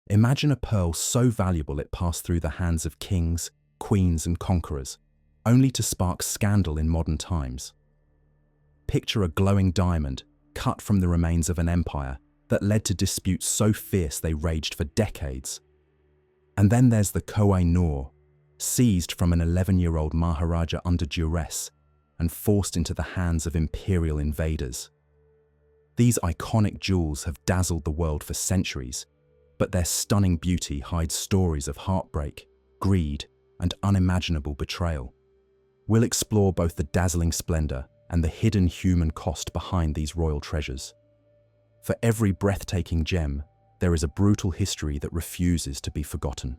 Imagine a pearl so valuable it passed through the hands of kings, queens, and conquerors, only to spark scandal in modern times. Picture a glowing diamond cut from the remains of an empire that led to disputes so fierce they raged for decades. And then there's the Koh-i-Noor, seized from an 11-year-old Maharaja under duress and forced into the hands of imperial invaders. These iconic jewels have dazzled the world for centuries, but their stunning beauty hides stories of heartbreak, greed, and unimaginable betrayal. We'll explore both the dazzling splendor and the hidden human cost behind these royal treasures. For every breathtaking gem, there is a brutal history that refuses to be forgotten.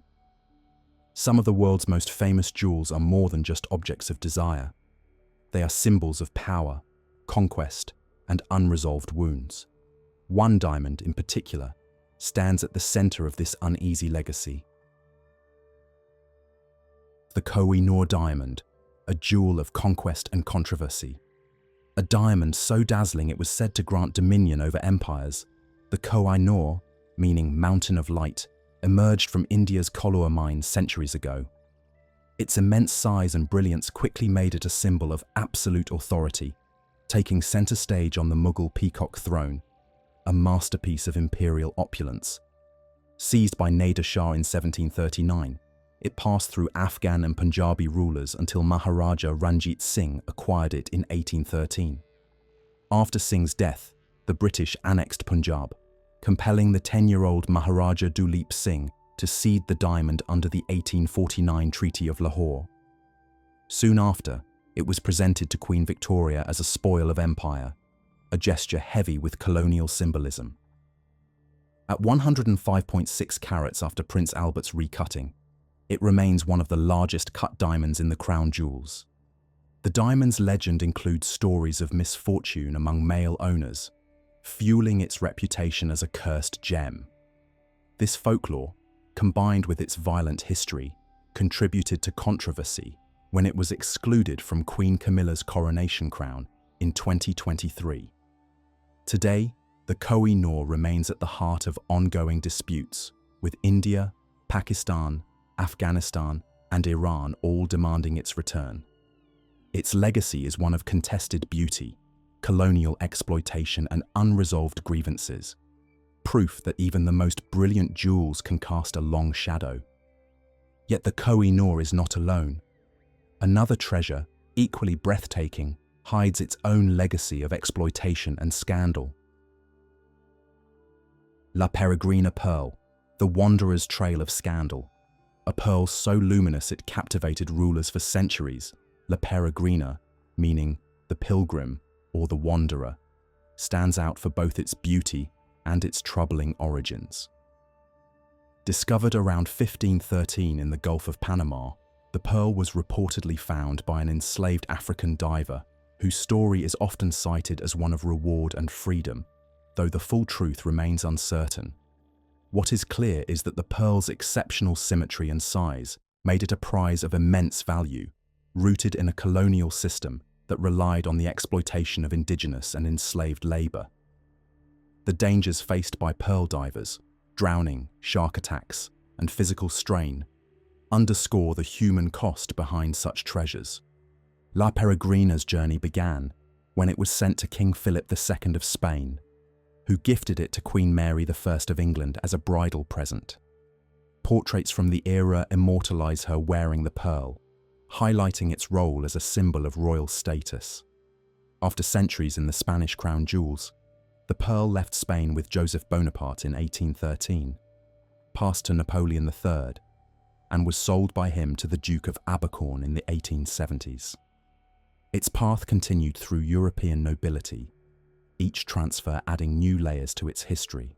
Some of the world's most famous jewels are more than just objects of desire. They are symbols of power, conquest, and unresolved wounds. One diamond, in particular, stands at the center of this uneasy legacy. The Koh-i-Noor diamond, a jewel of conquest and controversy. A diamond so dazzling it was said to grant dominion over empires. The Koh-i-Noor, meaning mountain of light, emerged from India's Koh-i-Noor mines centuries ago. Its immense size and brilliance quickly made it a symbol of absolute authority, taking center stage on the Mughal peacock throne, a masterpiece of imperial opulence. Seized by Nader Shah in 1739, it passed through Afghan and Punjabi rulers until Maharaja Ranjit Singh acquired it in 1813. After Singh's death, the British annexed Punjab, compelling the 10-year-old Maharaja Duleep Singh to cede the diamond under the 1849 Treaty of Lahore. Soon after, it was presented to Queen Victoria as a spoil of empire, a gesture heavy with colonial symbolism. At 105.6 carats after Prince Albert's recutting, it remains one of the largest cut diamonds in the crown jewels. The diamond's legend includes stories of misfortune among male owners, fueling its reputation as a cursed gem. This folklore, combined with its violent history, contributed to controversy when it was excluded from Queen Camilla's coronation crown in 2023. Today, the Koh-i-Noor remains at the heart of ongoing disputes, with India, Pakistan, Afghanistan, and Iran all demanding its return. Its legacy is one of contested beauty, colonial exploitation, and unresolved grievances, proof that even the most brilliant jewels can cast a long shadow. Yet the Koh-i-Noor is not alone. Another treasure, equally breathtaking, hides its own legacy of exploitation and scandal. La Peregrina Pearl, the wanderer's trail of scandal. A pearl so luminous it captivated rulers for centuries, La Peregrina, meaning the pilgrim or the wanderer, stands out for both its beauty and its troubling origins. Discovered around 1513 in the Gulf of Panama, the pearl was reportedly found by an enslaved African diver whose story is often cited as one of reward and freedom, though the full truth remains uncertain. What is clear is that the pearl's exceptional symmetry and size made it a prize of immense value, rooted in a colonial system that relied on the exploitation of indigenous and enslaved labor. The dangers faced by pearl divers, drowning, shark attacks, and physical strain, underscore the human cost behind such treasures. La Peregrina's journey began when it was sent to King Philip II of Spain, who gifted it to Queen Mary I of England as a bridal present. Portraits from the era immortalize her wearing the pearl, highlighting its role as a symbol of royal status. After centuries in the Spanish crown jewels, the pearl left Spain with Joseph Bonaparte in 1813, passed to Napoleon III, and was sold by him to the Duke of Abercorn in the 1870s. Its path continued through European nobility, each transfer adding new layers to its history.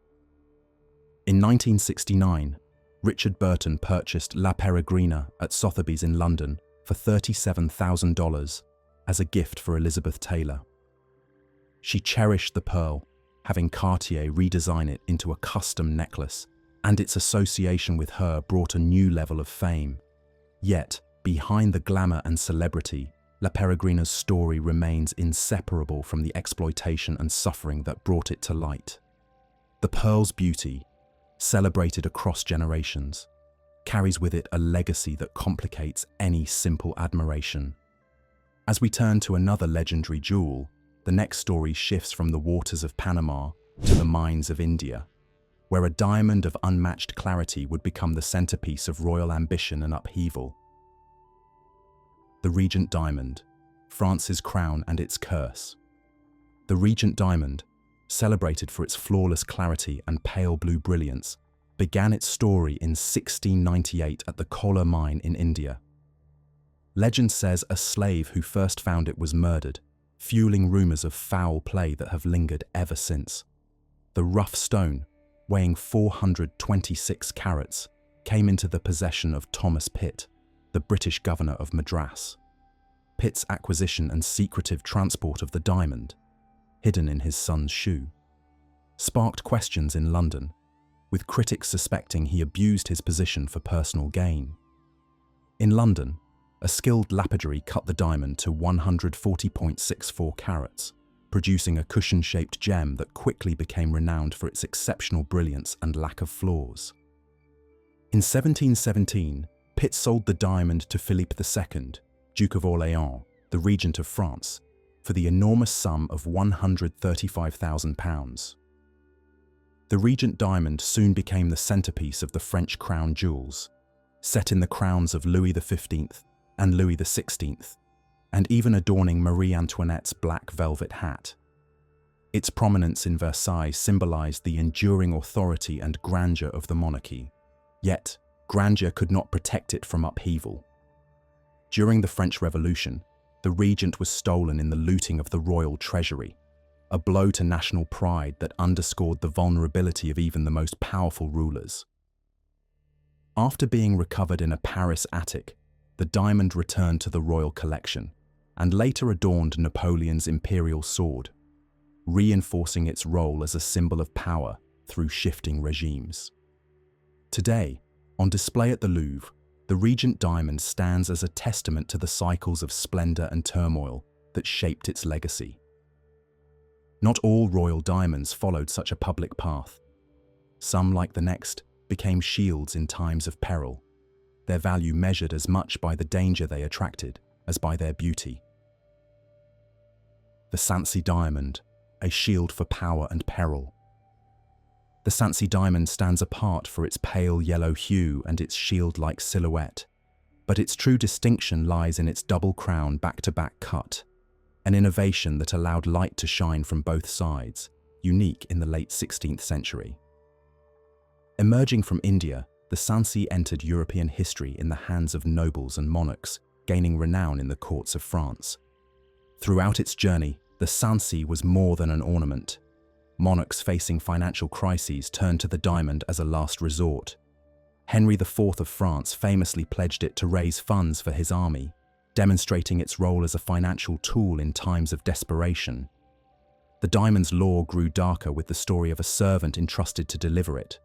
In 1969, Richard Burton purchased La Peregrina at Sotheby's in London for $37,000 as a gift for Elizabeth Taylor. She cherished the pearl, having Cartier redesign it into a custom necklace, and its association with her brought a new level of fame. Yet, behind the glamour and celebrity, La Peregrina's story remains inseparable from the exploitation and suffering that brought it to light. The pearl's beauty, celebrated across generations, carries with it a legacy that complicates any simple admiration. As we turn to another legendary jewel, the next story shifts from the waters of Panama to the mines of India, where a diamond of unmatched clarity would become the centerpiece of royal ambition and upheaval. The Regent diamond, France's crown and its curse. The Regent diamond, celebrated for its flawless clarity and pale blue brilliance, began its story in 1698 at the Koh-i-Noor mine in India. Legend says a slave who first found it was murdered, fueling rumors of foul play that have lingered ever since. The rough stone, weighing 426 carats, came into the possession of Thomas Pitt, the British governor of Madras. Pitt's acquisition and secretive transport of the diamond, hidden in his son's shoe, sparked questions in London, with critics suspecting he abused his position for personal gain. In London, a skilled lapidary cut the diamond to 140.64 carats, producing a cushion-shaped gem that quickly became renowned for its exceptional brilliance and lack of flaws. In 1717, Pitt sold the diamond to Philippe II, Duke of Orleans, the Regent of France, for the enormous sum of £135,000. The Regent diamond soon became the centerpiece of the French crown jewels, set in the crowns of Louis XV and Louis XVI, and even adorning Marie Antoinette's black velvet hat. Its prominence in Versailles symbolized the enduring authority and grandeur of the monarchy. Yet, grandeur could not protect it from upheaval. During the French Revolution, the Regent was stolen in the looting of the royal treasury, a blow to national pride that underscored the vulnerability of even the most powerful rulers. After being recovered in a Paris attic, the diamond returned to the royal collection and later adorned Napoleon's imperial sword, reinforcing its role as a symbol of power through shifting regimes. Today, on display at the Louvre, the Regent diamond stands as a testament to the cycles of splendor and turmoil that shaped its legacy. Not all royal diamonds followed such a public path. Some, like the next, became shields in times of peril, their value measured as much by the danger they attracted as by their beauty. The Sancy diamond, a shield for power and peril. The Sancy diamond stands apart for its pale yellow hue and its shield-like silhouette, but its true distinction lies in its double crown back-to-back cut, an innovation that allowed light to shine from both sides, unique in the late 16th century. Emerging from India, the Sancy entered European history in the hands of nobles and monarchs, gaining renown in the courts of France. Throughout its journey, the Sancy was more than an ornament. Monarchs facing financial crises turned to the diamond as a last resort. Henry IV of France famously pledged it to raise funds for his army, demonstrating its role as a financial tool in times of desperation. The diamond's lore grew darker with the story of a servant entrusted to deliver it.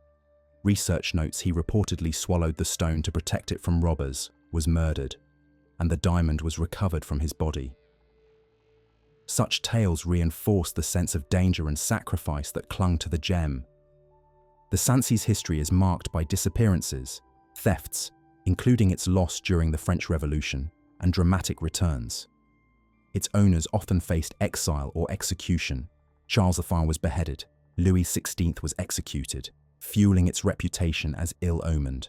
Research notes he reportedly swallowed the stone to protect it from robbers, was murdered, and the diamond was recovered from his body. Such tales reinforced the sense of danger and sacrifice that clung to the gem. The Sancy's history is marked by disappearances, thefts, including its loss during the French Revolution, and dramatic returns. Its owners often faced exile or execution. Charles V was beheaded, Louis XVI was executed, fueling its reputation as ill-omened.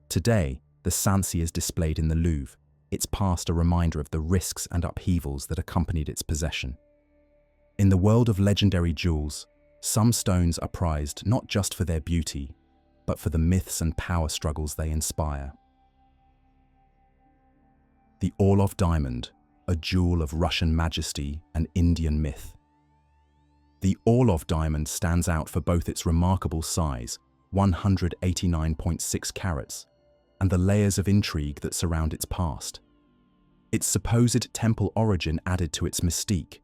Today, the Sancy is displayed in the Louvre, its past a reminder of the risks and upheavals that accompanied its possession. In the world of legendary jewels, some stones are prized not just for their beauty, but for the myths and power struggles they inspire. The Orlov diamond, a jewel of Russian majesty and Indian myth. The Orlov diamond stands out for both its remarkable size, 189.6 carats, and the layers of intrigue that surround its past. Its supposed temple origin added to its mystique.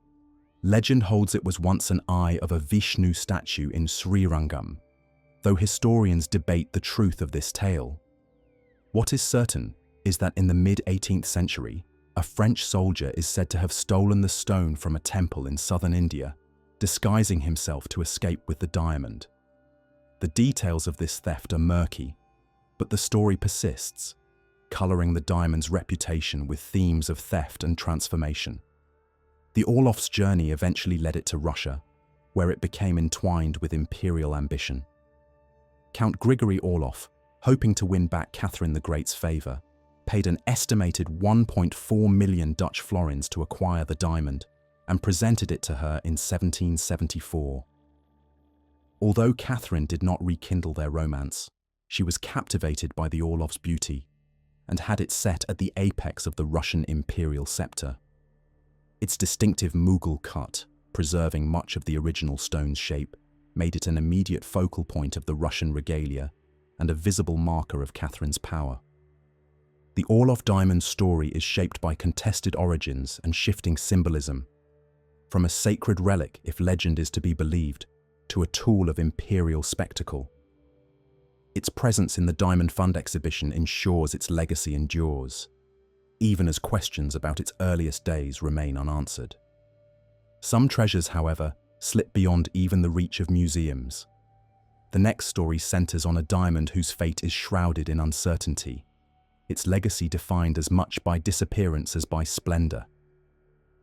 Legend holds it was once an eye of a Vishnu statue in Srirangam, though historians debate the truth of this tale. What is certain is that in the mid-18th century, a French soldier is said to have stolen the stone from a temple in southern India, disguising himself to escape with the diamond. The details of this theft are murky, but the story persists, coloring the diamond's reputation with themes of theft and transformation. The Orlov's journey eventually led it to Russia, where it became entwined with imperial ambition. Count Grigory Orlov, hoping to win back Catherine the Great's favor, paid an estimated 1.4 million Dutch florins to acquire the diamond and presented it to her in 1774. Although Catherine did not rekindle their romance, she was captivated by the Orlov's beauty and had it set at the apex of the Russian imperial scepter. Its distinctive Mughal cut, preserving much of the original stone's shape, made it an immediate focal point of the Russian regalia and a visible marker of Catherine's power. The Orlov diamond story is shaped by contested origins and shifting symbolism, from a sacred relic, if legend is to be believed, to a tool of imperial spectacle. Its presence in the Diamond Fund exhibition ensures its legacy endures, even as questions about its earliest days remain unanswered. Some treasures, however, slip beyond even the reach of museums. The next story centers on a diamond whose fate is shrouded in uncertainty, its legacy defined as much by disappearance as by splendor.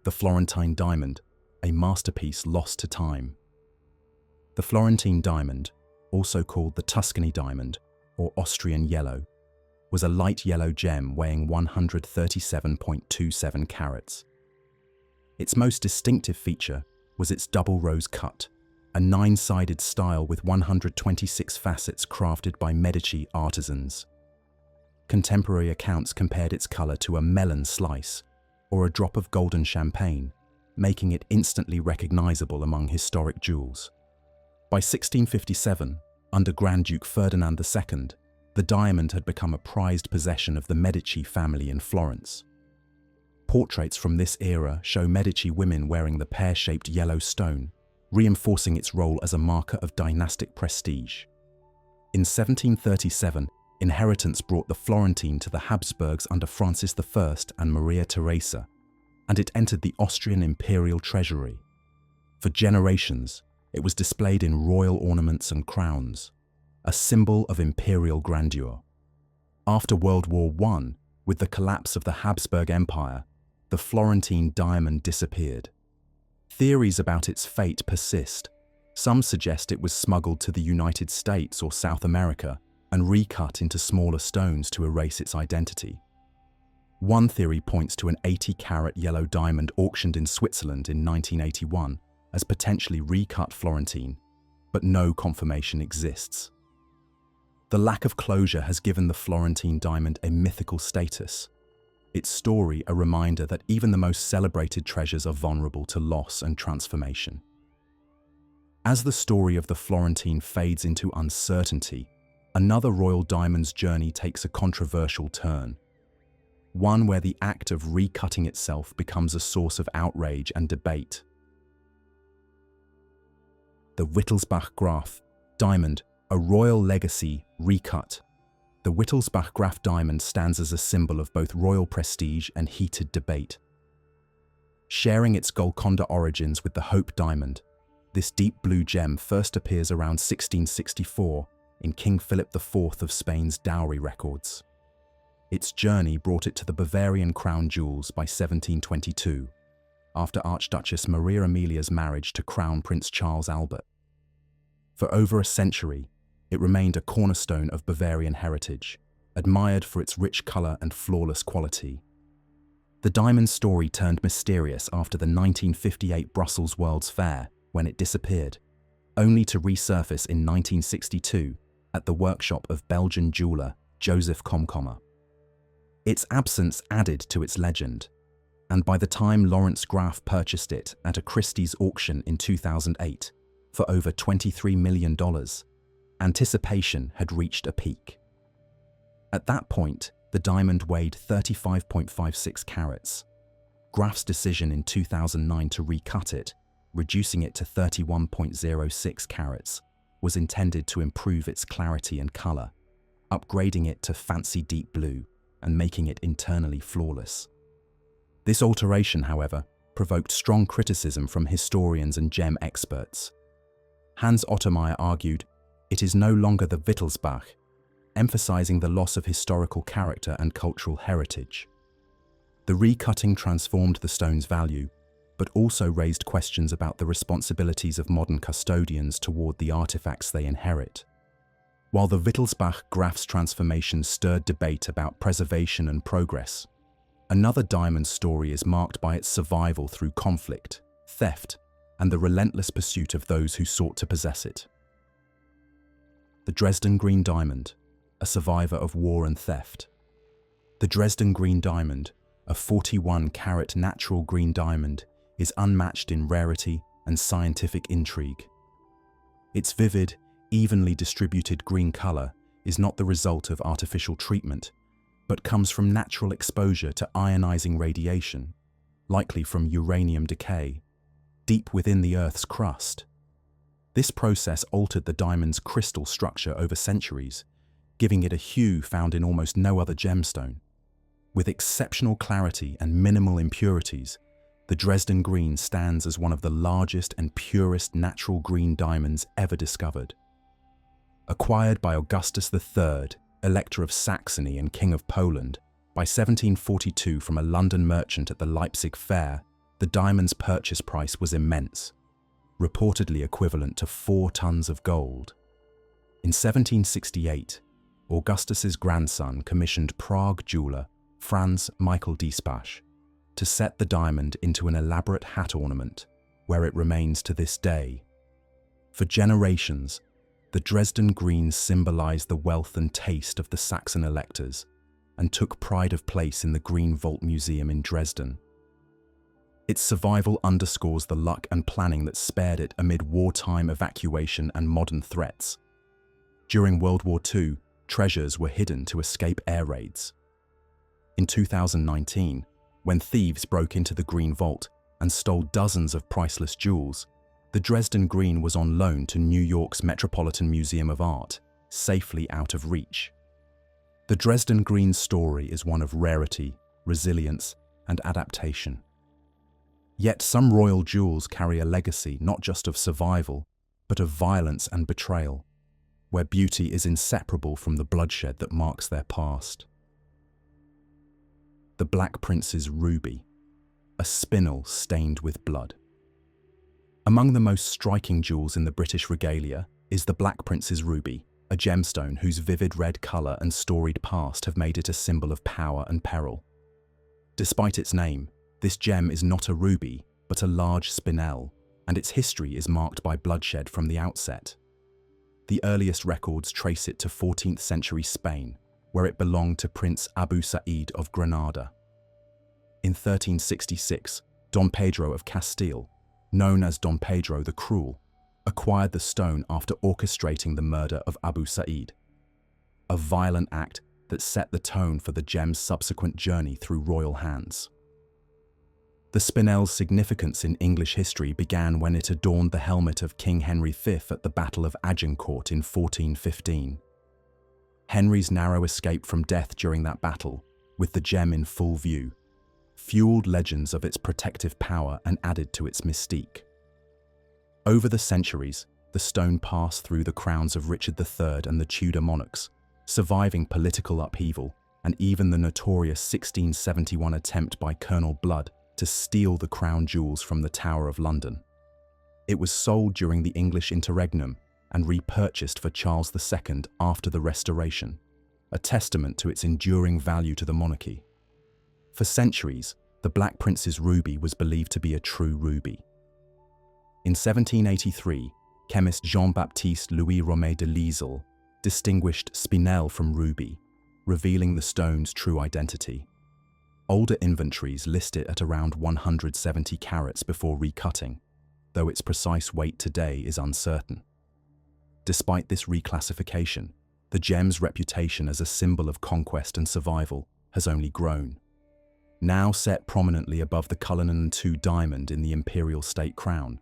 The Florentine diamond, a masterpiece lost to time. The Florentine diamond, also called the Tuscany diamond or Austrian yellow, was a light yellow gem weighing 137.27 carats. Its most distinctive feature was its double rose cut, a 9-sided style with 126 facets crafted by Medici artisans. Contemporary accounts compared its color to a melon slice or a drop of golden champagne, making it instantly recognizable among historic jewels. By 1657, under Grand Duke Ferdinand II, the diamond had become a prized possession of the Medici family in Florence. Portraits from this era show Medici women wearing the pear-shaped yellow stone, reinforcing its role as a marker of dynastic prestige. In 1737, inheritance brought the Florentine to the Habsburgs under Francis I and Maria Theresa, and it entered the Austrian imperial treasury. For generations, it was displayed in royal ornaments and crowns, a symbol of imperial grandeur. After World War I, with the collapse of the Habsburg Empire, the Florentine diamond disappeared. Theories about its fate persist. Some suggest it was smuggled to the United States or South America and recut into smaller stones to erase its identity. One theory points to an 80-carat yellow diamond auctioned in Switzerland in 1981 as potentially recut Florentine, but no confirmation exists. The lack of closure has given the Florentine diamond a mythical status, its story a reminder that even the most celebrated treasures are vulnerable to loss and transformation. As the story of the Florentine fades into uncertainty, another royal diamond's journey takes a controversial turn, one where the act of recutting itself becomes a source of outrage and debate. The Wittelsbach-Graff diamond, a royal legacy recut. The Wittelsbach-Graff diamond stands as a symbol of both royal prestige and heated debate. Sharing its Golconda origins with the Hope diamond, this deep blue gem first appears around 1664 in King Philip IV of Spain's dowry records. Its journey brought it to the Bavarian crown jewels by 1722, after Archduchess Maria Amelia's marriage to Crown Prince Charles Albert. For over a century, it remained a cornerstone of Bavarian heritage, admired for its rich color and flawless quality. The diamond story turned mysterious after the 1958 Brussels World's Fair, when it disappeared, only to resurface in 1962 at the workshop of Belgian jeweler Joseph Komkommer. Its absence added to its legend, and by the time Lawrence Graff purchased it at a Christie's auction in 2008 for over $23 million, anticipation had reached a peak. At that point, the diamond weighed 35.56 carats. Graff's decision in 2009 to recut it, reducing it to 31.06 carats, was intended to improve its clarity and color, upgrading it to fancy deep blue and making it internally flawless. This alteration, however, provoked strong criticism from historians and gem experts. Hans Ottermeyer argued, It is no longer the Wittelsbach, emphasizing the loss of historical character and cultural heritage. The recutting transformed the stone's value, but also raised questions about the responsibilities of modern custodians toward the artifacts they inherit. While the Wittelsbach-Graff's transformation stirred debate about preservation and progress, another diamond story is marked by its survival through conflict, theft, and the relentless pursuit of those who sought to possess it. The Dresden Green diamond, a survivor of war and theft. The Dresden Green diamond, a 41-carat natural green diamond, is unmatched in rarity and scientific intrigue. Its vivid, evenly distributed green color is not the result of artificial treatment, but comes from natural exposure to ionizing radiation, likely from uranium decay, deep within the Earth's crust. This process altered the diamond's crystal structure over centuries, giving it a hue found in almost no other gemstone. With exceptional clarity and minimal impurities, the Dresden Green stands as one of the largest and purest natural green diamonds ever discovered. Acquired by Augustus III, Elector of Saxony and King of Poland, by 1742 from a London merchant at the Leipzig Fair, the diamond's purchase price was immense, reportedly equivalent to 4 tons of gold. In 1768, Augustus's grandson commissioned Prague jeweler Franz Michael Diesbach to set the diamond into an elaborate hat ornament, where it remains to this day. For generations, the Dresden Green symbolized the wealth and taste of the Saxon electors and took pride of place in the Green Vault Museum in Dresden. Its survival underscores the luck and planning that spared it amid wartime evacuation and modern threats. During World War II, treasures were hidden to escape air raids. In 2019, when thieves broke into the Green Vault and stole dozens of priceless jewels, the Dresden Green was on loan to New York's Metropolitan Museum of Art, safely out of reach. The Dresden Green's story is one of rarity, resilience, and adaptation. Yet some royal jewels carry a legacy not just of survival, but of violence and betrayal, where beauty is inseparable from the bloodshed that marks their past. The Black Prince's ruby, a spinel stained with blood. Among the most striking jewels in the British regalia is the Black Prince's ruby, a gemstone whose vivid red colour and storied past have made it a symbol of power and peril. Despite its name, this gem is not a ruby, but a large spinel, and its history is marked by bloodshed from the outset. The earliest records trace it to 14th century Spain, where it belonged to Prince Abu Sa'id of Granada. In 1366, Don Pedro of Castile, known as Don Pedro the Cruel, acquired the stone after orchestrating the murder of Abu Sa'id, a violent act that set the tone for the gem's subsequent journey through royal hands. The spinel's significance in English history began when it adorned the helmet of King Henry V at the Battle of Agincourt in 1415. Henry's narrow escape from death during that battle, with the gem in full view, fueled legends of its protective power and added to its mystique. Over the centuries, the stone passed through the crowns of Richard III and the Tudor monarchs, surviving political upheaval and even the notorious 1671 attempt by Colonel Blood to steal the crown jewels from the Tower of London. It was sold during the English interregnum and repurchased for Charles II after the Restoration, a testament to its enduring value to the monarchy. For centuries, the Black Prince's ruby was believed to be a true ruby. In 1783, chemist Jean-Baptiste Louis Romet de Lisle distinguished spinel from ruby, revealing the stone's true identity. Older inventories list it at around 170 carats before recutting, though its precise weight today is uncertain. Despite this reclassification, the gem's reputation as a symbol of conquest and survival has only grown. Now set prominently above the Cullinan II diamond in the imperial state crown,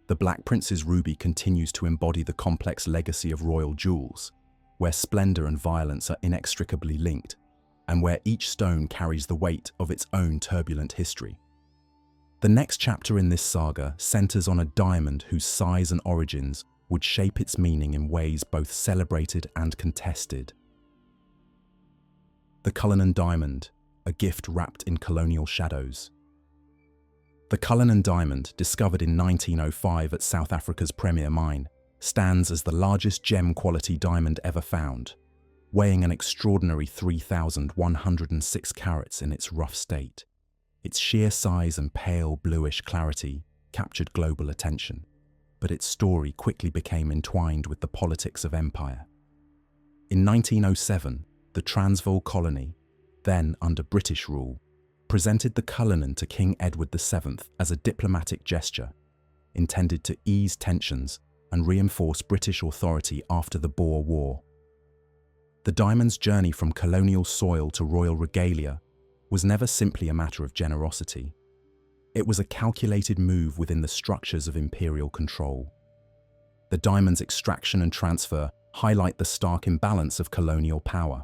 the Black Prince's ruby continues to embody the complex legacy of royal jewels, where splendor and violence are inextricably linked, and where each stone carries the weight of its own turbulent history. The next chapter in this saga centers on a diamond whose size and origins would shape its meaning in ways both celebrated and contested. The Cullinan diamond, a gift wrapped in colonial shadows. The Cullinan diamond, discovered in 1905 at South Africa's Premier Mine, stands as the largest gem-quality diamond ever found, weighing an extraordinary 3,106 carats in its rough state. Its sheer size and pale bluish clarity captured global attention, but its story quickly became entwined with the politics of empire. In 1907, the Transvaal colony, then under British rule, presented the Cullinan to King Edward VII as a diplomatic gesture, intended to ease tensions and reinforce British authority after the Boer War. The diamond's journey from colonial soil to royal regalia was never simply a matter of generosity. It was a calculated move within the structures of imperial control. The diamond's extraction and transfer highlight the stark imbalance of colonial power.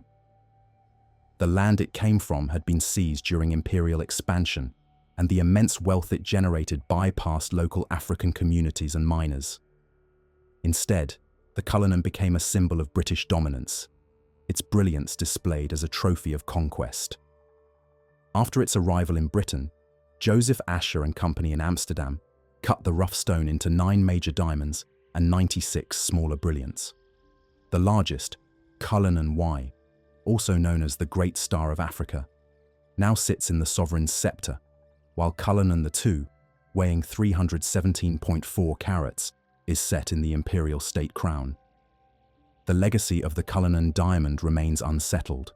The land it came from had been seized during imperial expansion, and the immense wealth it generated bypassed local African communities and miners. Instead, the Cullinan became a symbol of British dominance, its brilliance displayed as a trophy of conquest. After its arrival in Britain, Joseph Asher and Company in Amsterdam cut the rough stone into 9 major diamonds and 96 smaller brilliants. The largest, Cullinan Y, also known as the Great Star of Africa, now sits in the sovereign's scepter, while Cullinan II, weighing 317.4 carats, is set in the imperial state crown. The legacy of the Cullinan diamond remains unsettled.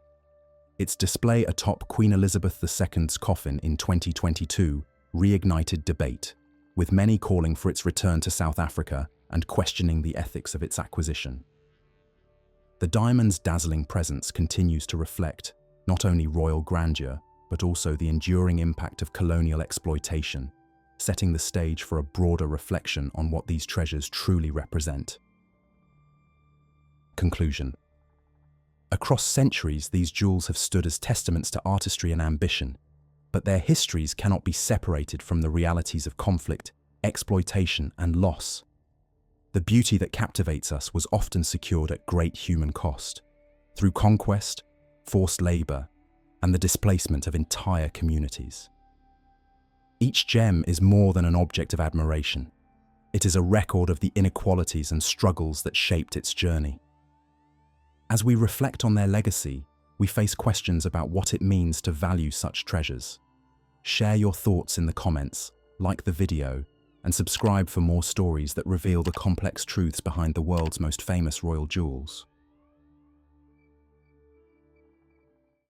Its display atop Queen Elizabeth II's coffin in 2022 reignited debate, with many calling for its return to South Africa and questioning the ethics of its acquisition. The diamond's dazzling presence continues to reflect not only royal grandeur, but also the enduring impact of colonial exploitation, setting the stage for a broader reflection on what these treasures truly represent. Conclusion. Across centuries, these jewels have stood as testaments to artistry and ambition, but their histories cannot be separated from the realities of conflict, exploitation, and loss. The beauty that captivates us was often secured at great human cost, through conquest, forced labor, and the displacement of entire communities. Each gem is more than an object of admiration. It is a record of the inequalities and struggles that shaped its journey. As we reflect on their legacy, we face questions about what it means to value such treasures. Share your thoughts in the comments, like the video, and subscribe for more stories that reveal the complex truths behind the world's most famous royal jewels.